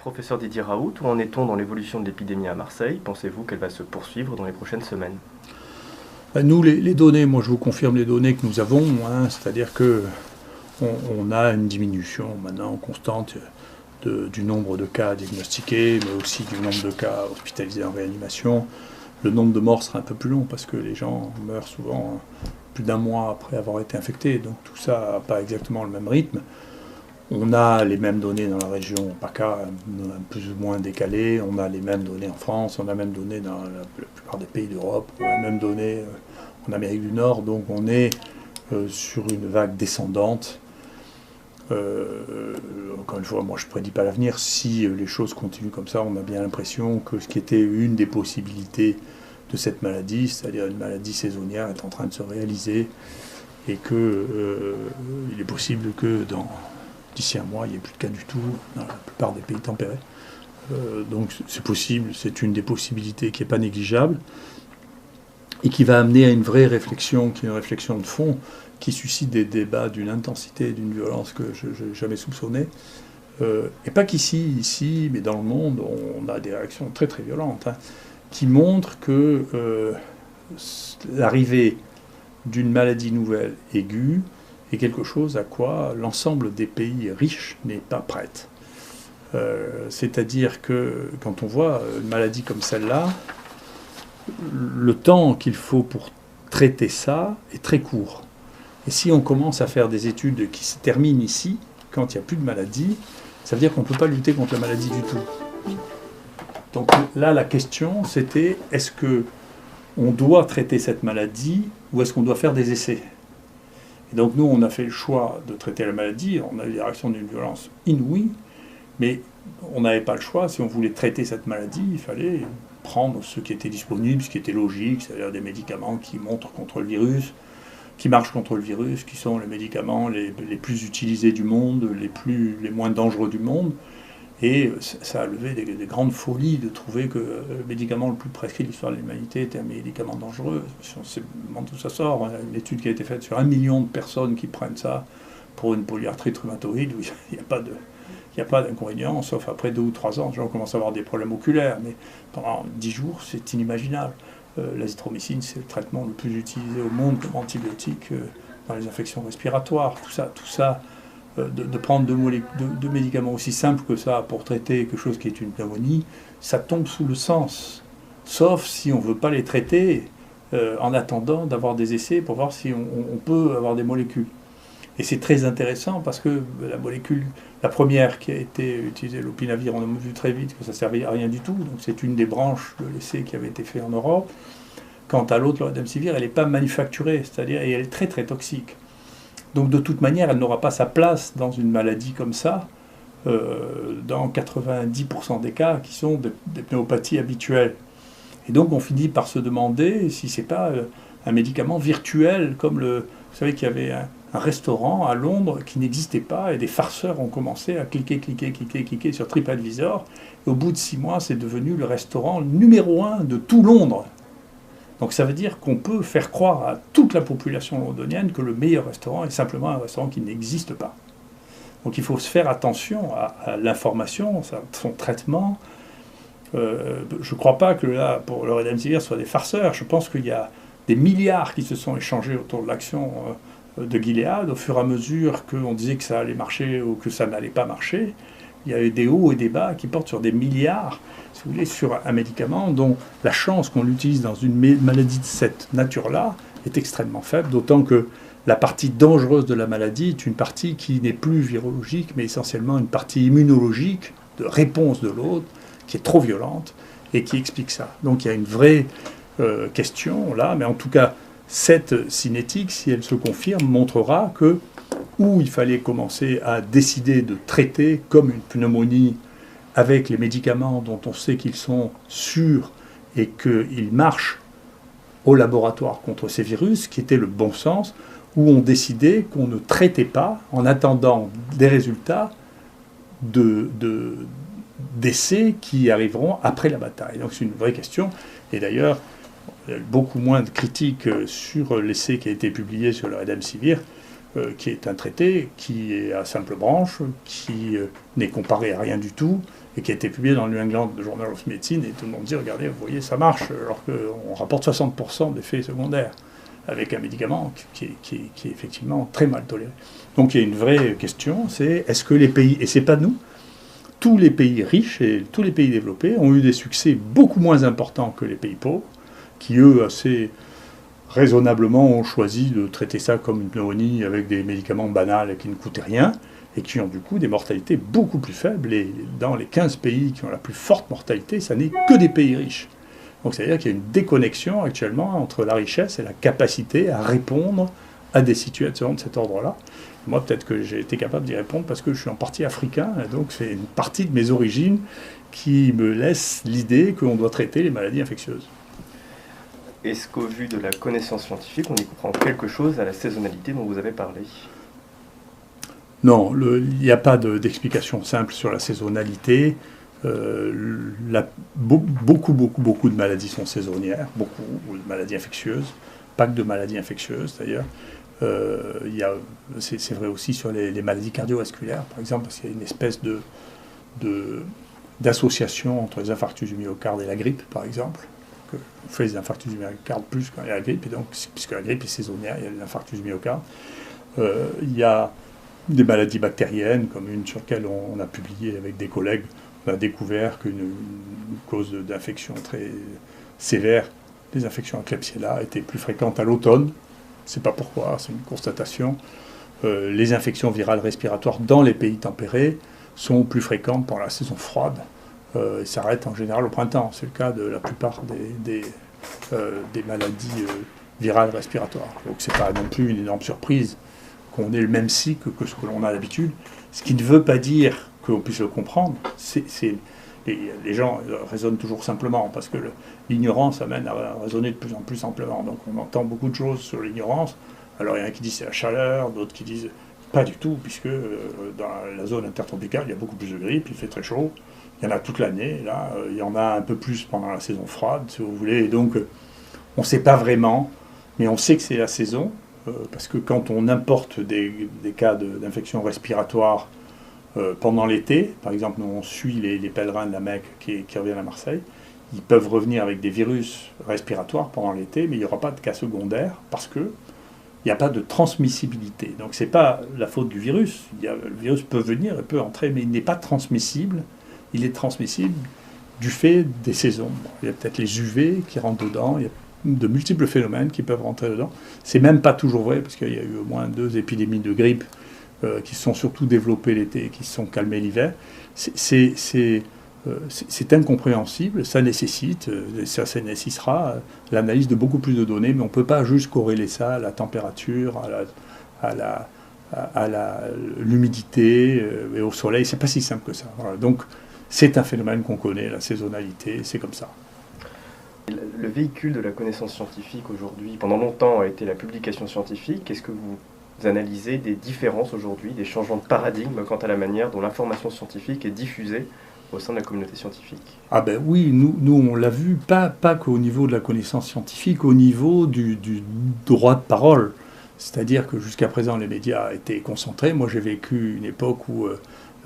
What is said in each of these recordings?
Professeur Didier Raoult, où en est-on dans l'évolution de l'épidémie à Marseille? Pensez-vous qu'elle va se poursuivre dans les prochaines semaines? Nous, les données, moi je vous confirme les données que nous avons, c'est-à-dire que on a une diminution maintenant constante du nombre de cas diagnostiqués, mais aussi du nombre de cas hospitalisés en réanimation. Le nombre de morts sera un peu plus long parce que les gens meurent souvent plus d'un mois après avoir été infectés, donc tout ça n'a pas exactement le même rythme. On a les mêmes données dans la région PACA, plus ou moins décalées. On a les mêmes données en France, on a les mêmes données dans la plupart des pays d'Europe, on a les mêmes données en Amérique du Nord. Donc on est sur une vague descendante. Encore une fois, moi je ne prédis pas l'avenir. Si les choses continuent comme ça, on a bien l'impression que ce qui était une des possibilités de cette maladie, c'est-à-dire une maladie saisonnière, est en train de se réaliser et qu'il est possible que d'ici un mois, il n'y ait plus de cas du tout dans la plupart des pays tempérés. Donc c'est possible, c'est une des possibilités qui n'est pas négligeable et qui va amener à une vraie réflexion, qui est une réflexion de fond, qui suscite des débats d'une intensité et d'une violence que je n'ai jamais soupçonné. Et pas ici, mais dans le monde, on a des réactions très très violentes, qui montrent que l'arrivée d'une maladie nouvelle aiguë est quelque chose à quoi l'ensemble des pays riches n'est pas prête. C'est-à-dire que quand on voit une maladie comme celle-là, le temps qu'il faut pour traiter ça est très court. Et si on commence à faire des études qui se terminent ici, quand il n'y a plus de maladie, ça veut dire qu'on ne peut pas lutter contre la maladie du tout. Donc là, la question, c'était, est-ce qu'on doit traiter cette maladie ou est-ce qu'on doit faire des essais ? Et donc nous, on a fait le choix de traiter la maladie, on a eu des réactions d'une violence inouïe, mais on n'avait pas le choix. Si on voulait traiter cette maladie, il fallait prendre ce qui était disponible, ce qui était logique, c'est-à-dire des médicaments qui montrent contre le virus, qui marchent contre le virus, qui sont les médicaments les plus utilisés du monde, les moins dangereux du monde. Et ça a levé des grandes folies de trouver que le médicament le plus prescrit de l'histoire de l'humanité était un médicament dangereux. On sait d'où ça sort. Une étude qui a été faite sur 1 million de personnes qui prennent ça pour une polyarthrite rhumatoïde, où il n'y a pas d'inconvénient, sauf après 2 ou 3 ans, les gens commencent à avoir des problèmes oculaires. Mais pendant 10 jours, c'est inimaginable. L'azithromycine, c'est le traitement le plus utilisé au monde comme antibiotique dans les infections respiratoires. Tout ça, de prendre deux médicaments aussi simples que ça pour traiter quelque chose qui est une pneumonie, ça tombe sous le sens. Sauf si on ne veut pas les traiter en attendant d'avoir des essais pour voir si on peut avoir des molécules. Et c'est très intéressant parce que la première qui a été utilisée, l'opinavir, on a vu très vite que ça ne servait à rien du tout. Donc c'est une des branches de l'essai qui avait été fait en Europe. Quant à l'autre, le remdesivir, elle n'est pas manufacturée, c'est-à-dire et elle est très très toxique. Donc de toute manière, elle n'aura pas sa place dans une maladie comme ça, dans 90% des cas qui sont des pnéumopathies habituelles. Et donc on finit par se demander si ce n'est pas un médicament virtuel, comme vous savez qu'il y avait un restaurant à Londres qui n'existait pas, et des farceurs ont commencé à cliquer sur TripAdvisor, et au bout de 6 mois, c'est devenu le restaurant numéro 1 de tout Londres. Donc ça veut dire qu'on peut faire croire à toute la population londonienne que le meilleur restaurant est simplement un restaurant qui n'existe pas. Donc il faut se faire attention à l'information, son traitement. Je ne crois pas que là, pour le remdesivir, soit des farceurs. Je pense qu'il y a des milliards qui se sont échangés autour de l'action de Gilead, au fur et à mesure qu'on disait que ça allait marcher ou que ça n'allait pas marcher. Il y a eu des hauts et des bas qui portent sur des milliards, si vous voulez, sur un médicament dont la chance qu'on l'utilise dans une maladie de cette nature-là est extrêmement faible, d'autant que la partie dangereuse de la maladie est une partie qui n'est plus virologique, mais essentiellement une partie immunologique, de réponse de l'autre, qui est trop violente et qui explique ça. Donc il y a une vraie question là, mais en tout cas, cette cinétique, si elle se confirme, montrera que où il fallait commencer à décider de traiter comme une pneumonie avec les médicaments dont on sait qu'ils sont sûrs et qu'ils marchent au laboratoire contre ces virus, qui était le bon sens, où on décidait qu'on ne traitait pas en attendant des résultats d'essais qui arriveront après la bataille. Donc c'est une vraie question. Et d'ailleurs, il y a eu beaucoup moins de critiques sur l'essai qui a été publié sur le remdesivir, qui est un traité qui est à simple branche, qui n'est comparé à rien du tout, et qui a été publié dans le New England Journal of Medicine, et tout le monde dit, regardez, vous voyez, ça marche, alors qu'on rapporte 60% d'effets secondaires avec un médicament qui est effectivement très mal toléré. Donc il y a une vraie question, c'est est-ce que les pays, et c'est pas nous, tous les pays riches et tous les pays développés ont eu des succès beaucoup moins importants que les pays pauvres, qui eux, assez raisonnablement, ont choisi de traiter ça comme une pneumonie avec des médicaments banals qui ne coûtaient rien, et qui ont du coup des mortalités beaucoup plus faibles. Et dans les 15 pays qui ont la plus forte mortalité, ça n'est que des pays riches. Donc c'est-à-dire qu'il y a une déconnexion actuellement entre la richesse et la capacité à répondre à des situations de cet ordre-là. Moi, peut-être que j'ai été capable d'y répondre parce que je suis en partie africain, et donc c'est une partie de mes origines qui me laisse l'idée qu'on doit traiter les maladies infectieuses. Est-ce qu'au vu de la connaissance scientifique, on y comprend quelque chose à la saisonnalité dont vous avez parlé? Non, il n'y a pas d'explication simple sur la saisonnalité. Beaucoup de maladies sont saisonnières, beaucoup de maladies infectieuses, pas que de maladies infectieuses d'ailleurs. C'est vrai aussi sur les maladies cardiovasculaires, par exemple, parce qu'il y a une espèce d'association entre les infarctus du myocarde et la grippe, par exemple. On fait les infarctus du myocarde plus quand il y a la grippe, et donc, puisque la grippe est saisonnière, il y a les infarctus du myocarde. Il y a des maladies bactériennes, comme une sur laquelle on a publié avec des collègues. On a découvert qu'une cause d'infection très sévère, les infections à Klebsiella, étaient plus fréquentes à l'automne. Je ne sais pas pourquoi, c'est une constatation. Les infections virales respiratoires dans les pays tempérés sont plus fréquentes pendant la saison froide. Ils s'arrêtent en général au printemps. C'est le cas de la plupart des maladies virales respiratoires. Donc ce n'est pas non plus une énorme surprise qu'on ait le même cycle que ce que l'on a d'habitude. Ce qui ne veut pas dire qu'on puisse le comprendre. Les gens raisonnent toujours simplement, parce que l'ignorance amène à raisonner de plus en plus simplement. Donc on entend beaucoup de choses sur l'ignorance. Alors il y en a qui disent c'est la chaleur, d'autres qui disent pas du tout, puisque dans la zone intertropicale, il y a beaucoup plus de grippe, il fait très chaud. Il y en a toute l'année, là, il y en a un peu plus pendant la saison froide, si vous voulez. Et donc on ne sait pas vraiment, mais on sait que c'est la saison, parce que quand on importe des cas d'infection respiratoire pendant l'été, par exemple, nous on suit les pèlerins de la Mecque qui reviennent à Marseille, ils peuvent revenir avec des virus respiratoires pendant l'été, mais il n'y aura pas de cas secondaires parce qu'il n'y a pas de transmissibilité. Donc ce n'est pas la faute du virus. Le virus peut venir, il peut entrer, mais il n'est pas transmissible. Il est transmissible du fait des saisons. Bon, il y a peut-être les UV qui rentrent dedans, il y a de multiples phénomènes qui peuvent rentrer dedans. C'est même pas toujours vrai, parce qu'il y a eu au moins 2 épidémies de grippe qui se sont surtout développées l'été et qui se sont calmées l'hiver. C'est incompréhensible, ça nécessitera l'analyse de beaucoup plus de données, mais on ne peut pas juste corréler ça à la température, à l'humidité et au soleil. C'est pas si simple que ça. Voilà. Donc c'est un phénomène qu'on connaît, la saisonnalité, c'est comme ça. Le véhicule de la connaissance scientifique aujourd'hui, pendant longtemps, a été la publication scientifique. Est-ce que vous analysez des différences aujourd'hui, des changements de paradigme quant à la manière dont l'information scientifique est diffusée au sein de la communauté scientifique? Ah ben oui, nous on l'a vu, pas qu'au niveau de la connaissance scientifique, au niveau du droit de parole. C'est-à-dire que jusqu'à présent, les médias étaient concentrés. Moi, j'ai vécu une époque où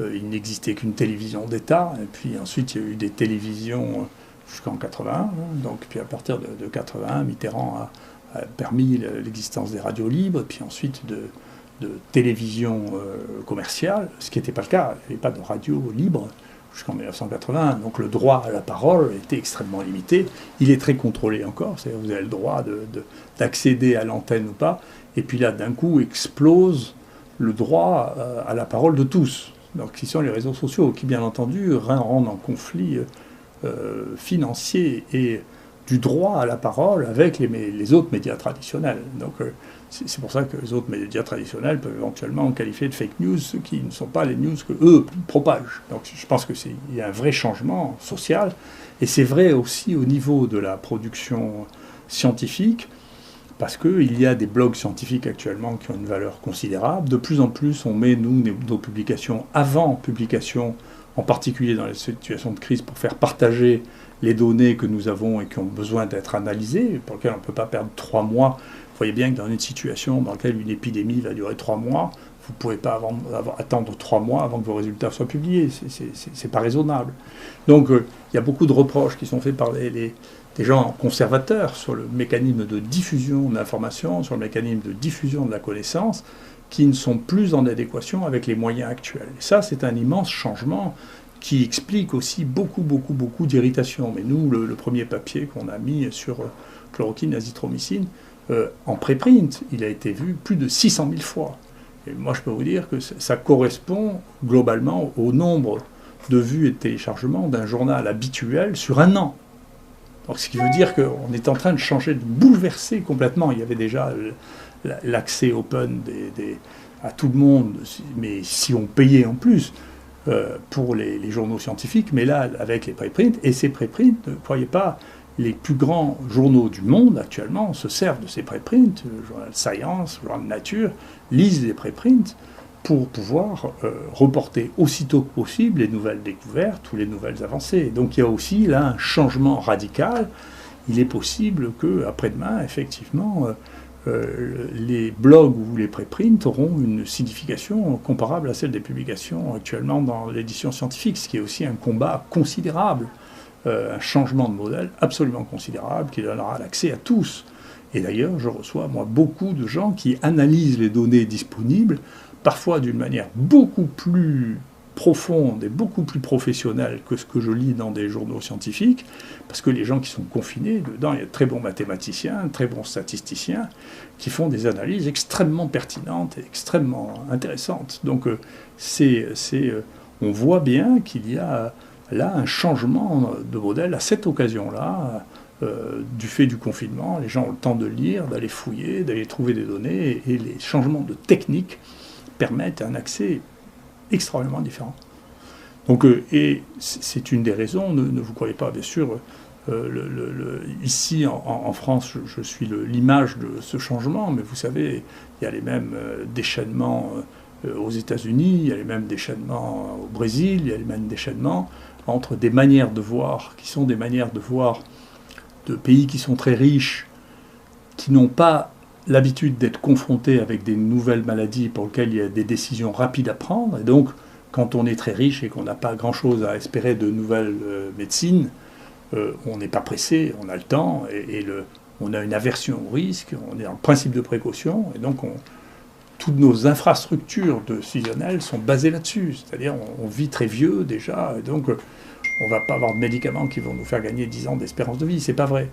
il n'existait qu'une télévision d'État, et puis ensuite, il y a eu des télévisions jusqu'en 81. Donc, puis à partir de 81, Mitterrand a permis l'existence des radios libres, et puis ensuite de télévision commerciale, ce qui n'était pas le cas. Il n'y avait pas de radio libre jusqu'en 1981. Donc le droit à la parole était extrêmement limité. Il est très contrôlé encore, c'est-à-dire que vous avez le droit d'accéder à l'antenne ou pas. Et puis là, d'un coup, explose le droit à la parole de tous. Donc, qui sont les réseaux sociaux, qui, bien entendu, rendent en conflit financier et du droit à la parole avec les autres médias traditionnels. Donc, c'est pour ça que les autres médias traditionnels peuvent éventuellement qualifier de fake news ceux qui ne sont pas les news que eux propagent. Donc, je pense qu'il y a un vrai changement social. Et c'est vrai aussi au niveau de la production scientifique, parce qu'il y a des blogs scientifiques actuellement qui ont une valeur considérable. De plus en plus, on met, nous, nos publications avant publication, en particulier dans les situations de crise, pour faire partager les données que nous avons et qui ont besoin d'être analysées, pour lesquelles on ne peut pas perdre 3 mois. Vous voyez bien que dans une situation dans laquelle une épidémie va durer 3 mois, vous ne pouvez pas attendre 3 mois avant que vos résultats soient publiés. C'est pas raisonnable. Donc, il y a beaucoup de reproches qui sont faits par des gens conservateurs sur le mécanisme de diffusion de l'information, sur le mécanisme de diffusion de la connaissance, qui ne sont plus en adéquation avec les moyens actuels. Et ça, c'est un immense changement qui explique aussi beaucoup d'irritation. Mais nous, le premier papier qu'on a mis sur chloroquine, azithromycine, en préprint, il a été vu plus de 600 000 fois. Et moi, je peux vous dire que ça correspond globalement au nombre de vues et de téléchargements d'un journal habituel sur un an. Donc, ce qui veut dire qu'on est en train de changer, de bouleverser complètement. Il y avait déjà l'accès open à tout le monde, mais si on payait en plus pour les journaux scientifiques, mais là, avec les préprints, et ces préprints, ne croyez pas, les plus grands journaux du monde actuellement se servent de ces préprints, le journal Science, le journal Nature, lisent les préprints pour pouvoir reporter aussitôt que possible les nouvelles découvertes ou les nouvelles avancées. Donc il y a aussi là un changement radical. Il est possible qu'après-demain, effectivement, les blogs ou les préprints auront une signification comparable à celle des publications actuellement dans l'édition scientifique, ce qui est aussi un combat considérable, un changement de modèle absolument considérable qui donnera l'accès à tous. Et d'ailleurs, je reçois, moi, beaucoup de gens qui analysent les données disponibles, parfois d'une manière beaucoup plus profonde et beaucoup plus professionnelle que ce que je lis dans des journaux scientifiques, parce que les gens qui sont confinés, dedans, il y a de très bons mathématiciens, de très bons statisticiens, qui font des analyses extrêmement pertinentes et extrêmement intéressantes. Donc, on voit bien qu'il y a là un changement de modèle à cette occasion-là, du fait du confinement. Les gens ont le temps de lire, d'aller fouiller, d'aller trouver des données, et les changements de technique permettent un accès extrêmement différent. Donc, et c'est une des raisons, ne vous croyez pas, bien sûr, ici en France, je suis l'image de ce changement, mais vous savez, il y a les mêmes déchaînements aux États-Unis, il y a les mêmes déchaînements au Brésil, il y a les mêmes déchaînements entre des manières de voir, qui sont des manières de voir de pays qui sont très riches, qui n'ont pas l'habitude d'être confrontés avec des nouvelles maladies pour lesquelles il y a des décisions rapides à prendre. Et donc, quand on est très riche et qu'on n'a pas grand-chose à espérer de nouvelles médecines, on n'est pas pressé, on a le temps, on a une aversion au risque, on est dans le principe de précaution, et donc toutes nos infrastructures décisionnelles sont basées là-dessus. C'est-à-dire, on vit très vieux déjà, et donc on ne va pas avoir de médicaments qui vont nous faire gagner 10 ans d'espérance de vie, c'est pas vrai.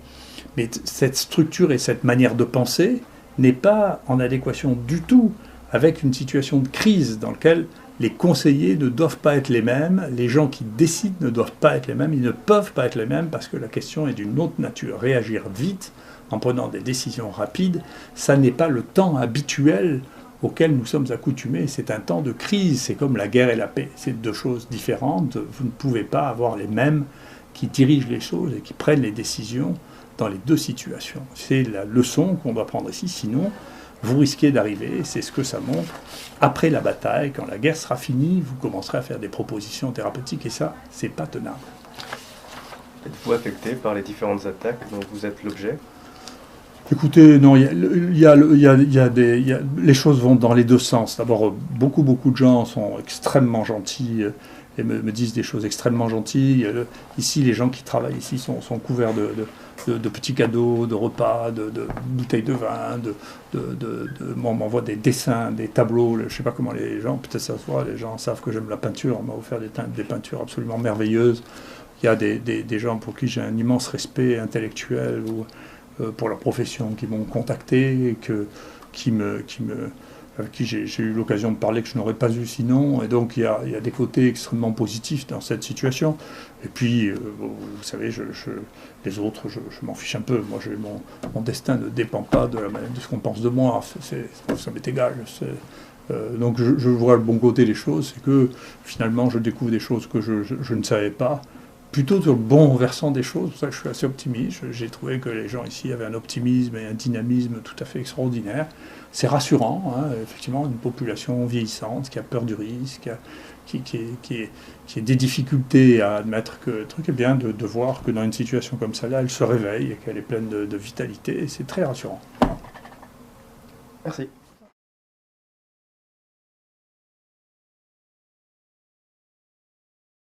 Mais cette structure et cette manière de penser n'est pas en adéquation du tout avec une situation de crise dans laquelle les conseillers ne doivent pas être les mêmes, les gens qui décident ne doivent pas être les mêmes, ils ne peuvent pas être les mêmes parce que la question est d'une autre nature. Réagir vite en prenant des décisions rapides, ça n'est pas le temps habituel auquel nous sommes accoutumés. C'est un temps de crise, c'est comme la guerre et la paix. C'est deux choses différentes. Vous ne pouvez pas avoir les mêmes qui dirigent les choses et qui prennent les décisions dans les deux situations. C'est la leçon qu'on doit prendre ici, sinon vous risquez d'arriver, c'est ce que ça montre, après la bataille, quand la guerre sera finie, vous commencerez à faire des propositions thérapeutiques et ça, c'est pas tenable. Êtes-vous affecté par les différentes attaques dont vous êtes l'objet ? Écoutez, non, les choses vont dans les deux sens. D'abord, beaucoup de gens sont extrêmement gentils et me disent des choses extrêmement gentilles. Ici, les gens qui travaillent ici sont couverts de petits cadeaux, de repas, de bouteilles de vin, on m'envoie des dessins, des tableaux, je ne sais pas comment les gens, peut-être ça se voit, les gens savent que j'aime la peinture, on m'a offert des peintures absolument merveilleuses. Il y a des gens pour qui j'ai un immense respect intellectuel ou pour leur profession qui m'ont contacté, avec qui j'ai eu l'occasion de parler que je n'aurais pas eu sinon. Et donc il y a des côtés extrêmement positifs dans cette situation. Et puis, vous savez, les autres, je m'en fiche un peu. Moi, mon destin ne dépend pas de ce qu'on pense de moi. Ça m'est égal. Donc je vois le bon côté des choses. C'est que finalement, je découvre des choses que je ne savais pas. Plutôt sur le bon versant des choses, c'est pour ça que je suis assez optimiste. J'ai trouvé que les gens ici avaient un optimisme et un dynamisme tout à fait extraordinaire. C'est rassurant, hein, effectivement, une population vieillissante qui a peur du risque, qui a des difficultés à admettre que le truc est bien de voir que dans une situation comme celle-là, elle se réveille et qu'elle est pleine de vitalité. Et c'est très rassurant. Merci.